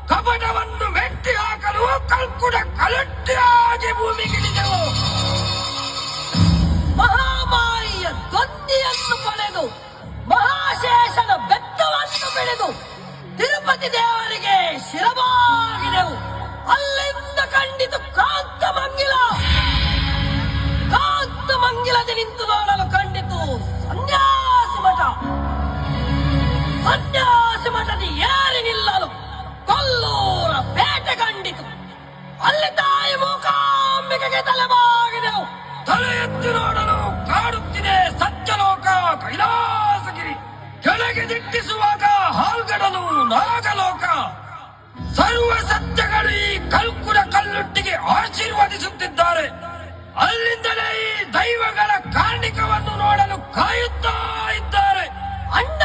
ಕಪಟವನ್ನು ಮೆಟ್ಟಿ ಹಾಕಲು ಕಲ್ಕುಡ ಕಲಟ್ಟಿಯಾಗಿ ಭೂಮಿಗಿಳಿದೆವು. ಮಹಾಮಾಯಿಯ ಧ್ವನಿಯನ್ನು ಪಡೆದು ಮಹಾಶೇಷನ ಬೆತ್ತವನ್ನು ಬೆಳೆದು ತಿರುಪತಿ ದೇವರಿಗೆ ಶಿರವಾಗಿದೆವು. ಅಲ್ಲಿಂದ ಕಂಡಿತು ಕಾಂತಮಂಗಿಲದೆ ನಿಂತು ನೋಡಲು ಕಂಡಿತು ಸನ್ಯಾಸಿ ಮಠ. ಸನ್ಯಾಸಿ ಮಠದ ಏರಿ ನಿಲ್ಲಲು ಕೊಲ್ಲೂರ ಪೇಟೆ ಕಂಡಿತು. ಅಲ್ಲಿ ತಾಯಿ ಮೂಕಾಂಬಿಕೆಗೆ ತಲೆಬಾಗಿದೆವು. ತಲೆ ಎತ್ತಿ ನೋಡಲು ಕಾಡುತ್ತಿದೆ ಸತ್ಯಲೋಕ ಕೈಲಾಸಗಿರಿ. ಕೆಳಗೆ ದಿಟ್ಟಿಸುವಾಗ ಹಾಲ್ಗಡಲು ನಾಗಲೋಕ. ಸರ್ವ ಸತ್ಯಗಳು ಈ ಕಲ್ಕುಡ ಕಲ್ಲುಟ್ಟಿಗೆ ಆಶೀರ್ವದಿಸುತ್ತಿದ್ದಾರೆ. ಅಲ್ಲಿಂದಲೇ ಈ ದೈವಗಳ ಕಾರ್ಣಿಕವನ್ನು ನೋಡಲು ಕಾಯುತ್ತಾ ಇದ್ದಾರೆ. ಅಣ್ಣ